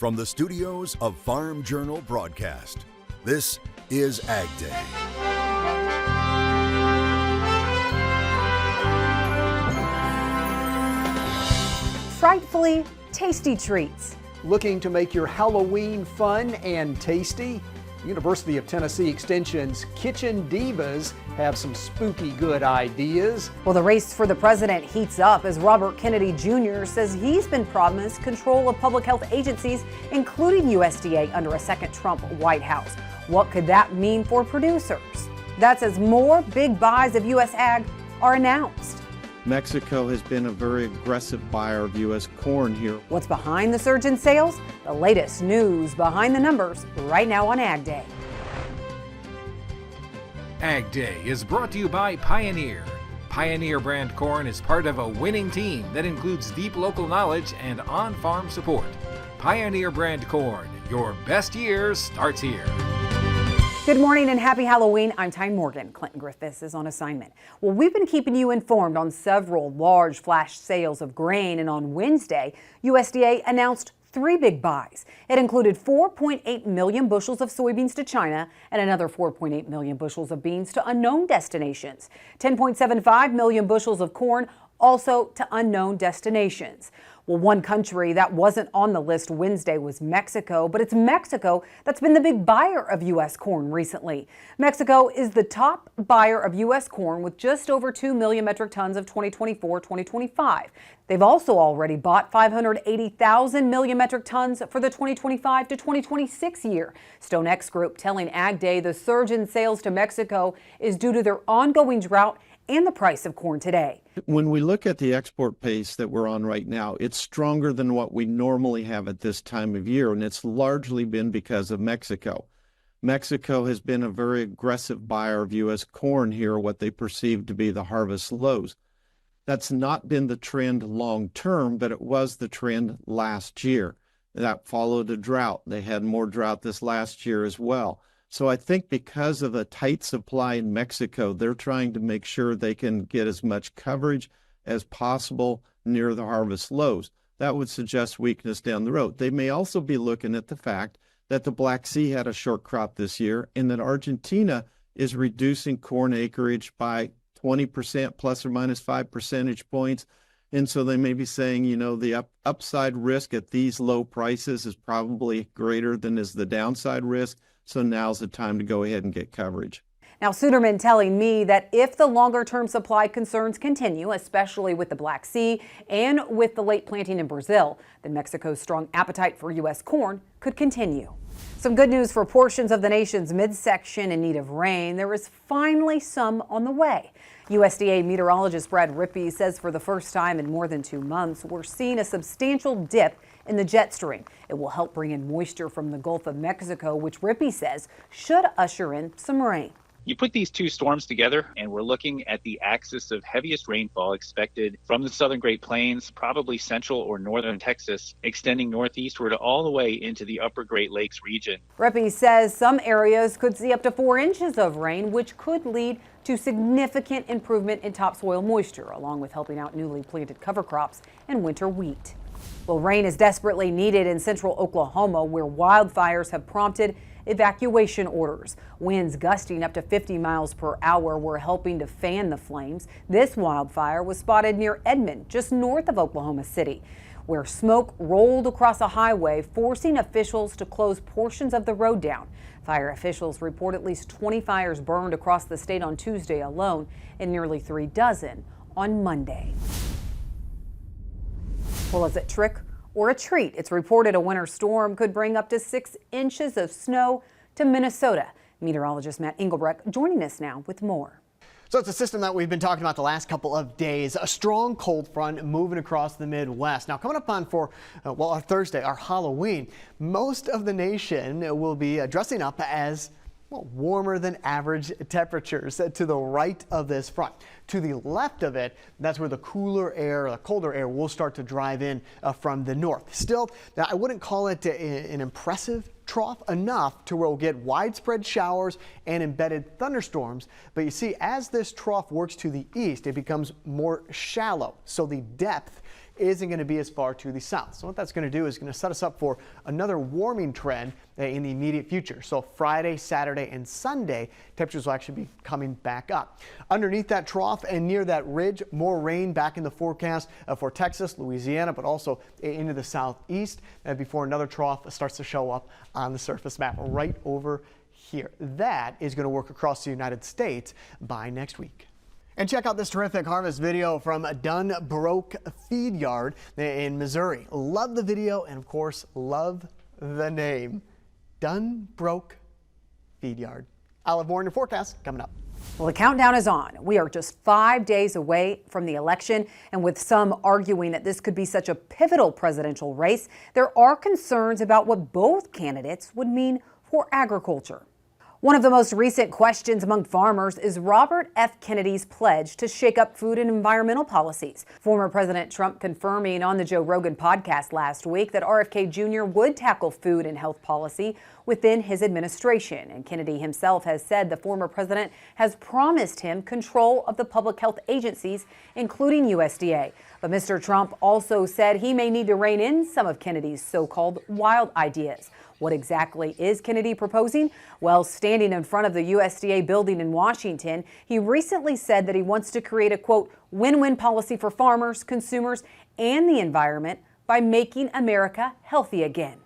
From the studios of Farm Journal Broadcast, this is AgDay. Frightfully tasty treats. Looking to make your Halloween fun and tasty? University of Tennessee Extension's Kitchen Divas have some spooky good ideas. Well, the race for the president heats up as Robert Kennedy Jr. says he's been promised control of public health agencies, including USDA, under a second Trump White House. What could that mean for producers? That's as more big buys of U.S. ag are announced. Mexico has been a very aggressive buyer of U.S. corn here. What's behind the surge in sales? The latest news behind the numbers right now on AgDay. AgDay is brought to you by Pioneer. Pioneer brand corn is part of a winning team that includes deep local knowledge and on-farm support. Pioneer brand corn, your best year starts here. Good morning and happy Halloween. I'm Tyne Morgan. Clinton Griffiths is on assignment. Well, we've been keeping you informed on several large flash sales of grain, and on Wednesday, USDA announced 3 big buys. It included 4.8 million bushels of soybeans to China and another 4.8 million bushels of beans to unknown destinations. 10.75 million bushels of corn also to unknown destinations. Well, one country that wasn't on the list Wednesday was Mexico, but it's Mexico that's been the big buyer of U.S. corn recently. Mexico is the top buyer of U.S. corn with just over 2 million metric tons of 2024-2025. They've also already bought 580,000 million metric tons for the 2025 to 2026 year. StoneX Group telling AgDay the surge in sales to Mexico is due to their ongoing drought and the price of corn today. When we look at the export pace that we're on right now, it's stronger than what we normally have at this time of year, and it's largely been because of Mexico. Mexico has been a very aggressive buyer of U.S. corn here, what they perceive to be the harvest lows. That's not been the trend long term, but it was the trend last year. That followed a drought. They had more drought this last year as well. So I think because of the tight supply in Mexico, they're trying to make sure they can get as much coverage as possible near the harvest lows. That would suggest weakness down the road. They may also be looking at the fact that the Black Sea had a short crop this year and that Argentina is reducing corn acreage by 20% plus or minus 5 percentage points. And so they may be saying, you know, the upside risk at these low prices is probably greater than is the downside risk. So now's the time to go ahead and get coverage. Now, Suderman telling me that if the longer-term supply concerns continue, especially with the Black Sea and with the late planting in Brazil, then Mexico's strong appetite for U.S. corn could continue. Some good news for portions of the nation's midsection in need of rain. There is finally some on the way. USDA meteorologist Brad Rippey says for the first time in more than 2 months, we're seeing a substantial dip in the jet stream. It will help bring in moisture from the Gulf of Mexico, which Rippey says should usher in some rain. You put these two storms together, and we're looking at the axis of heaviest rainfall expected from the southern Great Plains, probably central or northern Texas, extending northeastward all the way into the upper Great Lakes region. Rippey says some areas could see up to 4 inches of rain, which could lead to significant improvement in topsoil moisture, along with helping out newly planted cover crops and winter wheat. Well, rain is desperately needed in central Oklahoma, where wildfires have prompted evacuation orders. Winds gusting up to 50 miles per hour were helping to fan the flames. This wildfire was spotted near Edmond, just north of Oklahoma City, where smoke rolled across a highway, forcing officials to close portions of the road down. Fire officials report at least 20 fires burned across the state on Tuesday alone and nearly 3 dozen on Monday. Well, is it trick or a treat? It's reported a winter storm could bring up to 6 inches of snow to Minnesota. Meteorologist Matt Engelbrecht joining us now with more. So it's a system that we've been talking about the last couple of days, a strong cold front moving across the Midwest. Now coming up on for, our Thursday, our Halloween, most of the nation will be dressing up as warmer than average temperatures to the right of this front. To the left of it, that's where the cooler air, the colder air will start to drive in from the north. Still, I wouldn't call it an impressive trough enough to where we'll get widespread showers and embedded thunderstorms. But you see, as this trough works to the east, it becomes more shallow. So the depth isn't going to be as far to the south. So what that's going to do is going to set us up for another warming trend in the immediate future. So Friday, Saturday, and Sunday, temperatures will actually be coming back up. Underneath that trough and near that ridge, more rain back in the forecast for Texas, Louisiana, but also into the southeast before another trough starts to show up on the surface map right over here. That is going to work across the United States by next week. And check out this terrific harvest video from Dunbrook Feed Yard in Missouri. Love the video and, of course, love the name. Dunbrook Feed Yard. I'll have more in your forecast coming up. Well, the countdown is on. We are just 5 days away from the election, and with some arguing that this could be such a pivotal presidential race, there are concerns about what both candidates would mean for agriculture. One of the most recent questions among farmers is Robert F. Kennedy's pledge to shake up food and environmental policies. Former President Trump confirming on the Joe Rogan podcast last week that RFK Jr. would tackle food and health policy within his administration. And Kennedy himself has said the former president has promised him control of the public health agencies, including USDA. But Mr. Trump also said he may need to rein in some of Kennedy's so-called wild ideas. What exactly is Kennedy proposing? Well, standing in front of the USDA building in Washington, he recently said that he wants to create a, quote, win-win policy for farmers, consumers, and the environment by making America healthy again.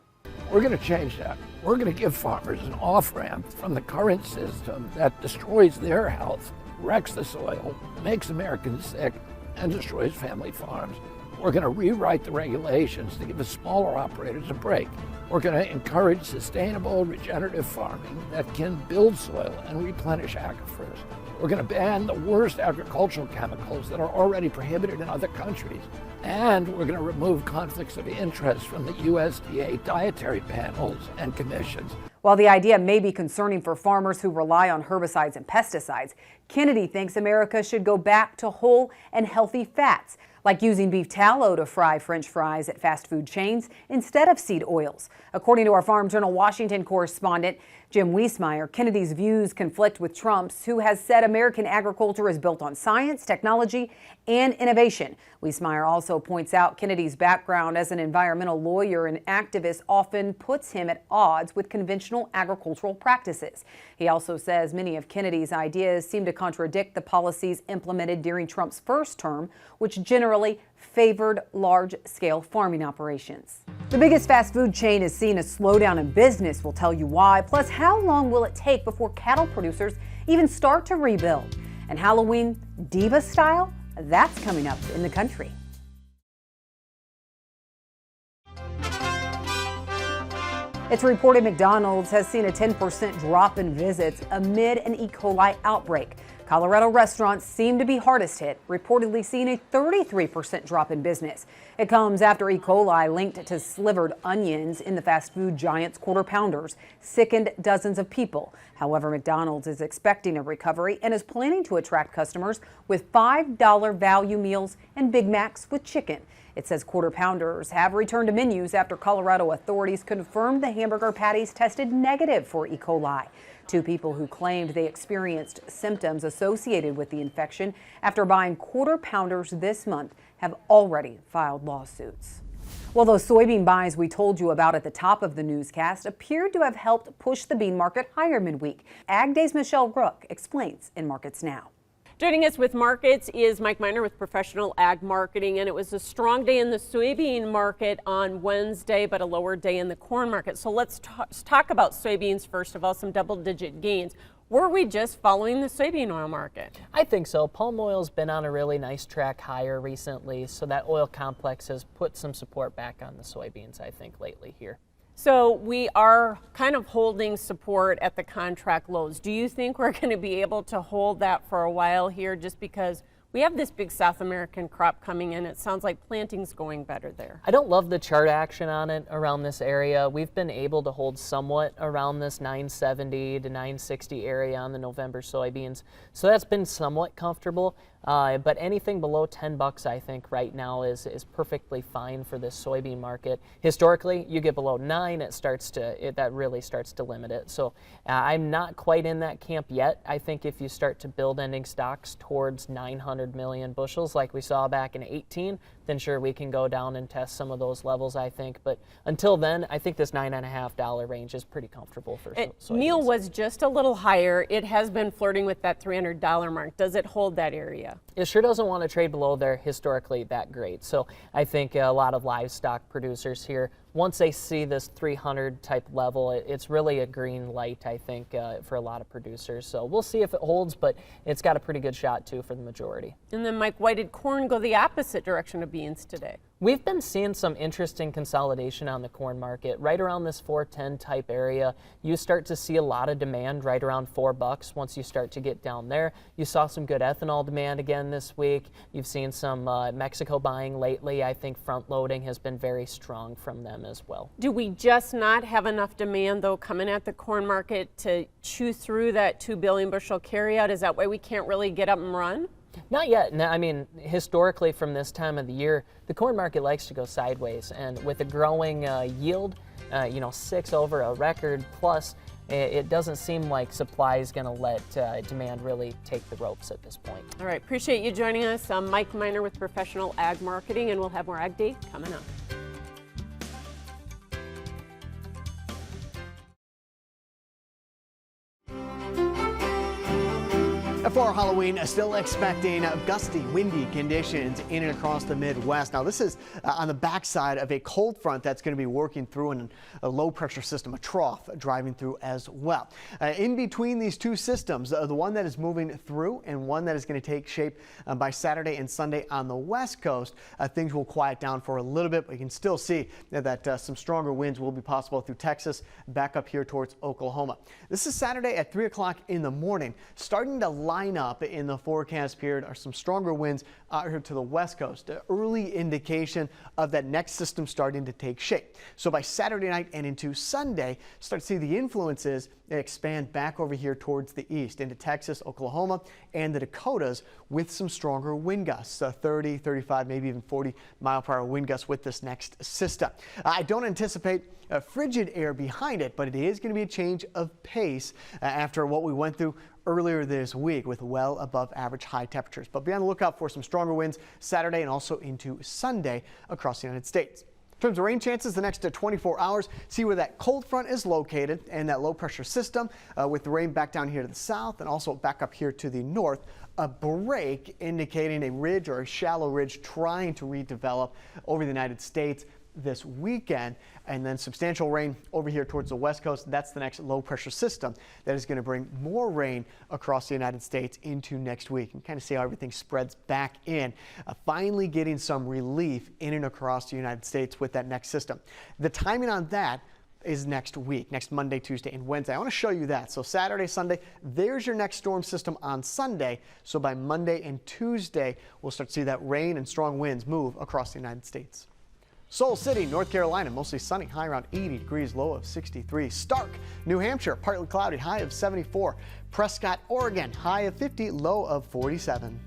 We're going to change that. We're going to give farmers an off-ramp from the current system that destroys their health, wrecks the soil, makes Americans sick, and destroys family farms. We're going to rewrite the regulations to give the smaller operators a break. We're going to encourage sustainable, regenerative farming that can build soil and replenish aquifers. We're going to ban the worst agricultural chemicals that are already prohibited in other countries. And we're going to remove conflicts of interest from the USDA dietary panels and commissions. While the idea may be concerning for farmers who rely on herbicides and pesticides, Kennedy thinks America should go back to whole and healthy fats, like using beef tallow to fry French fries at fast food chains instead of seed oils. According to our Farm Journal Washington correspondent Jim Wiesmeyer, Kennedy's views conflict with Trump's, who has said American agriculture is built on science, technology, and innovation. Wiesmeyer also points out Kennedy's background as an environmental lawyer and activist often puts him at odds with conventional agricultural practices. He also says many of Kennedy's ideas seem to contradict the policies implemented during Trump's first term, which generally favored large-scale farming operations. The biggest fast food chain is seeing a slowdown in business. We'll tell you why. Plus, how long will it take before cattle producers even start to rebuild? And Halloween diva style? That's coming up in the country. It's reported McDonald's has seen a 10% drop in visits amid an E. coli outbreak. Colorado restaurants seem to be hardest hit, reportedly seeing a 33% drop in business. It comes after E. coli linked to slivered onions in the fast food giant's Quarter Pounders sickened dozens of people. However, McDonald's is expecting a recovery and is planning to attract customers with $5 value meals and Big Macs with chicken. It says Quarter Pounders have returned to menus after Colorado authorities confirmed the hamburger patties tested negative for E. coli. Two people who claimed they experienced symptoms associated with the infection after buying Quarter Pounders this month have already filed lawsuits. Well, those soybean buys we told you about at the top of the newscast appeared to have helped push the bean market higher midweek. AgDay's Michelle Rook explains in Markets Now. Joining us with markets is Mike Miner with Professional Ag Marketing, and it was a strong day in the soybean market on Wednesday, but a lower day in the corn market. So let's talk about soybeans first of all, some double-digit gains. Were we just following the soybean oil market? I think so. Palm oil's been on a really nice track higher recently, so that oil complex has put some support back on the soybeans, I think, lately here. So we are kind of holding support at the contract lows. Do you think we're going to be able to hold that for a while here just because we have this big South American crop coming in? It sounds like planting's going better there. I don't love the chart action on it around this area. We've been able to hold somewhat around this 970 to 960 area on the November soybeans. So that's been somewhat comfortable. But anything below $10, I think, right now is perfectly fine for this soybean market. Historically, you get below 9, that really starts to limit it. So I'm not quite in that camp yet. I think if you start to build ending stocks towards 900 million bushels like we saw back in 18, then sure, we can go down and test some of those levels, I think. But until then, I think this $9.50 range is pretty comfortable for soybeans. Meal was just a little higher. It has been flirting with that $300 mark. Does it hold that area? It sure doesn't want to trade below there historically that great. So I think a lot of livestock producers here, once they see this 300 type level, it's really a green light, I think, for a lot of producers. So we'll see if it holds, but it's got a pretty good shot too for the majority. And then, Mike, why did corn go the opposite direction of beans today? We've been seeing some interesting consolidation on the corn market. Right around this 410 type area, you start to see a lot of demand right around $4 once you start to get down there. You saw some good ethanol demand again this week. You've seen some Mexico buying lately. I think front loading has been very strong from them as well. Do we just not have enough demand, though, coming at the corn market to chew through that 2 billion bushel carryout? Is that why we can't really get up and run? Not yet. No, I mean, historically from this time of the year, the corn market likes to go sideways. And with a growing yield, 6 over a record plus, it doesn't seem like supply is going to let demand really take the ropes at this point. All right. Appreciate you joining us. I'm Mike Miner with Professional Ag Marketing, and we'll have more Ag Day coming up. For Halloween, still expecting gusty, windy conditions in and across the Midwest. Now, this is on the backside of a cold front that's going to be working through and a low pressure system, a trough, driving through as well. In between these two systems, the one that is moving through and one that is going to take shape by Saturday and Sunday on the West Coast, things will quiet down for a little bit, but you can still see that some stronger winds will be possible through Texas, back up here towards Oklahoma. This is Saturday at 3 o'clock in the morning. Starting to line up in the forecast period are some stronger winds out here to the West Coast. Early indication of that next system starting to take shape. So by Saturday night and into Sunday, start to see the influences expand back over here towards the east into Texas, Oklahoma, and the Dakotas with some stronger wind gusts, 30, 35, maybe even 40 mile per hour wind gusts with this next system. I don't anticipate frigid air behind it, but it is going to be a change of pace after what we went through earlier this week with well above average high temperatures. But be on the lookout for some stronger winds Saturday and also into Sunday across the United States. In terms of rain chances, the next 24 hours, see where that cold front is located and that low pressure system with the rain back down here to the south and also back up here to the north. A break indicating a ridge or a shallow ridge trying to redevelop over the United States this weekend, and then substantial rain over here towards the West Coast. That's the next low pressure system that is going to bring more rain across the United States into next week, and kind of see how everything spreads back in, finally getting some relief in and across the United States with that next system. The timing on that is next week, next Monday, Tuesday, and Wednesday. I want to show you that. So Saturday, Sunday, there's your next storm system on Sunday. So by Monday and Tuesday, we'll start to see that rain and strong winds move across the United States. Soul City, North Carolina, mostly sunny, high around 80 degrees, low of 63. Stark, New Hampshire, partly cloudy, high of 74. Prescott, Oregon, high of 50, low of 47.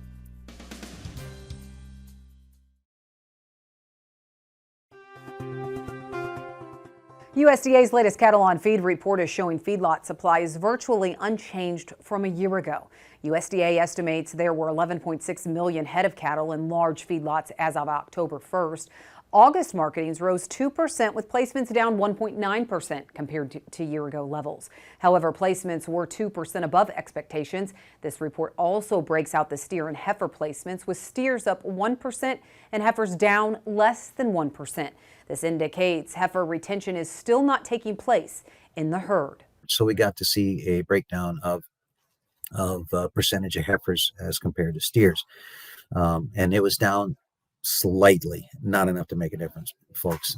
USDA's latest cattle on feed report is showing feedlot supply is virtually unchanged from a year ago. USDA estimates there were 11.6 million head of cattle in large feedlots as of October 1st. August marketings rose 2% with placements down 1.9% compared to year-ago levels. However, placements were 2% above expectations. This report also breaks out the steer and heifer placements, with steers up 1% and heifers down less than 1%. This indicates heifer retention is still not taking place in the herd. So we got to see a breakdown of percentage of heifers as compared to steers. And it was down slightly, not enough to make a difference, folks.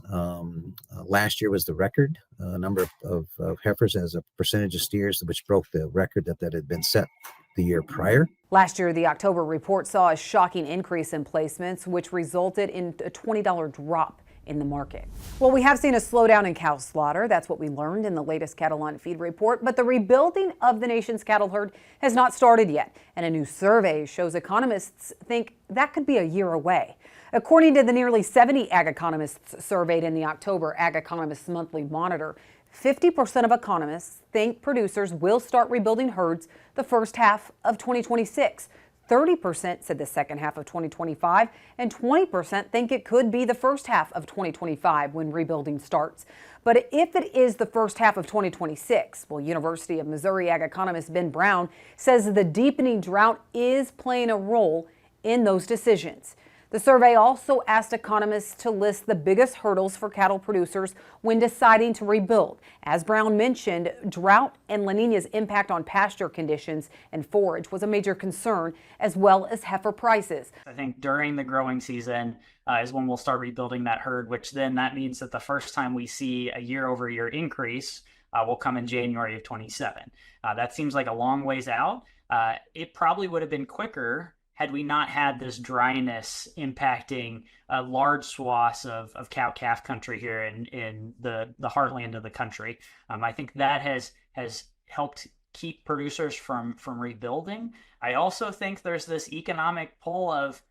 Last year was the record number of heifers as a percentage of steers, which broke the record that had been set the year prior. Last year, the October report saw a shocking increase in placements, which resulted in a $20 drop in the market. Well, we have seen a slowdown in cow slaughter. That's what we learned in the latest cattle on feed report. But the rebuilding of the nation's cattle herd has not started yet. And a new survey shows economists think that could be a year away. According to the nearly 70 ag economists surveyed in the October Ag Economists Monthly Monitor, 50% of economists think producers will start rebuilding herds the first half of 2026. 30% said the second half of 2025, and 20% think it could be the first half of 2025 when rebuilding starts. But if it is the first half of 2026, well, University of Missouri ag economist Ben Brown says the deepening drought is playing a role in those decisions. The survey also asked economists to list the biggest hurdles for cattle producers when deciding to rebuild. As Brown mentioned, drought and La Nina's impact on pasture conditions and forage was a major concern, as well as heifer prices. I think during the growing season is when we'll start rebuilding that herd, which then that means that the first time we see a year-over-year increase will come in January of 27. That seems like a long ways out. It probably would have been quicker had we not had this dryness impacting large swaths of cow-calf country here in the heartland of the country. I think that has helped keep producers from rebuilding. I also think there's this economic pull of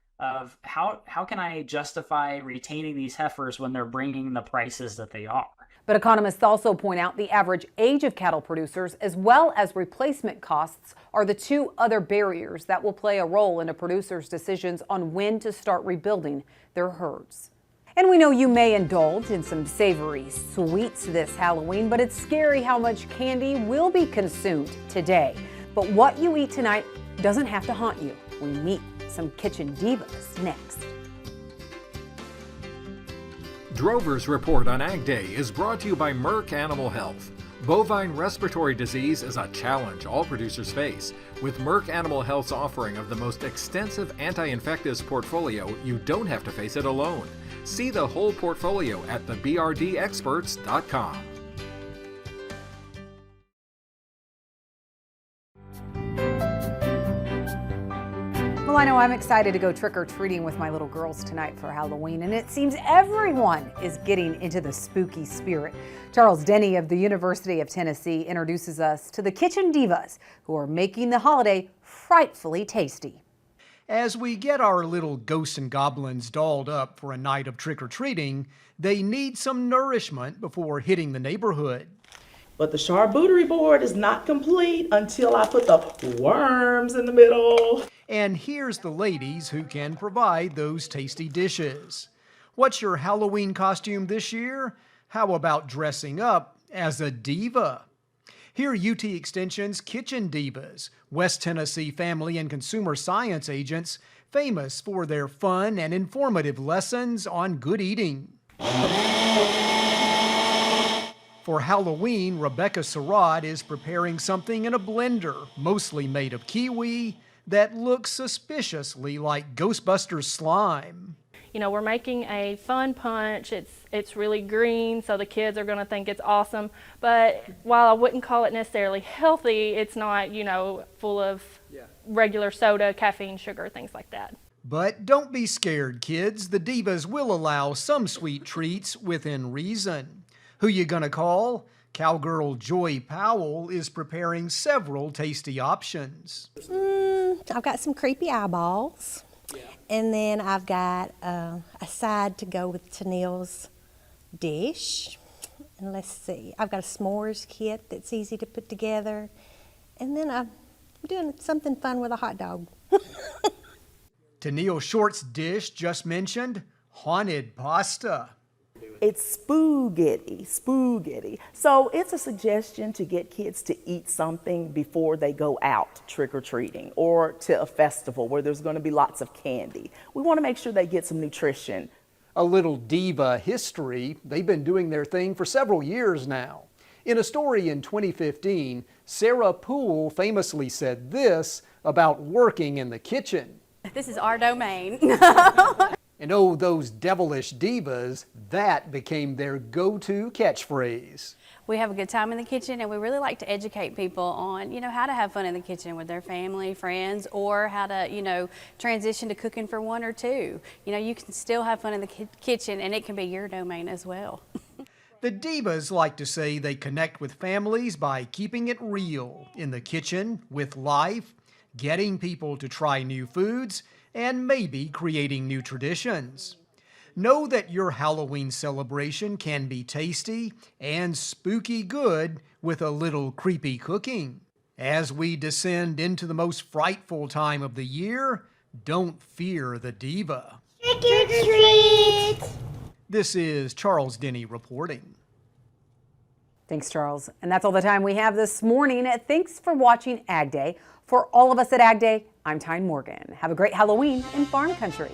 how can I justify retaining these heifers when they're bringing the prices that they are. But economists also point out the average age of cattle producers, as well as replacement costs, are the two other barriers that will play a role in a producer's decisions on when to start rebuilding their herds. And we know you may indulge in some savory sweets this Halloween, but it's scary how much candy will be consumed today. But what you eat tonight doesn't have to haunt you. We meet some kitchen divas next. Drover's Report on Ag Day is brought to you by Merck Animal Health. Bovine respiratory disease is a challenge all producers face. With Merck Animal Health's offering of the most extensive anti-infectives portfolio, you don't have to face it alone. See the whole portfolio at thebrdexperts.com. Well, I know I'm excited to go trick-or-treating with my little girls tonight for Halloween, and it seems everyone is getting into the spooky spirit. Charles Denny of the University of Tennessee introduces us to the kitchen divas who are making the holiday frightfully tasty. As we get our little ghosts and goblins dolled up for a night of trick-or-treating, they need some nourishment before hitting the neighborhood. But the charcuterie board is not complete until I put the worms in the middle. And here's the ladies who can provide those tasty dishes. What's your Halloween costume this year? How about dressing up as a diva? Here are UT Extension's Kitchen Divas, West Tennessee family and consumer science agents, famous for their fun and informative lessons on good eating. For Halloween, Rebecca Sarad is preparing something in a blender, mostly made of kiwi, that looks suspiciously like Ghostbusters slime. You know, we're making a fun punch. It's really green, so the kids are going to think it's awesome. But while I wouldn't call it necessarily healthy, it's not, you know, full of regular soda, caffeine, sugar, things like that. But don't be scared, kids. The divas will allow some sweet treats within reason. Who you gonna call? Cowgirl Joy Powell is preparing several tasty options. I've got some creepy eyeballs. And then I've got a side to go with Tennille's dish. And let's see, I've got a s'mores kit that's easy to put together. And then I'm doing something fun with a hot dog. Tennille Short's dish just mentioned, haunted pasta. It's spoogetty. So it's a suggestion to get kids to eat something before they go out trick-or-treating or to a festival where there's going to be lots of candy. We want to make sure they get some nutrition. A little diva history. They've been doing their thing for several years now. In a story in 2015, Sarah Poole famously said this about working in the kitchen. This is our domain. And oh, those devilish divas, that became their go-to catchphrase. We have a good time in the kitchen, and we really like to educate people on, you know, how to have fun in the kitchen with their family, friends, or how to, you know, transition to cooking for one or two. You know, you can still have fun in the kitchen, and it can be your domain as well. The divas like to say they connect with families by keeping it real in the kitchen, with life, getting people to try new foods, and maybe creating new traditions. Know that your Halloween celebration can be tasty and spooky good with a little creepy cooking. As we descend into the most frightful time of the year, don't fear the diva. Trick or treat! This is Charles Denny reporting. Thanks, Charles. And that's all the time we have this morning. Thanks for watching Ag Day. For all of us at Ag Day, I'm Tyne Morgan. Have a great Halloween in farm country.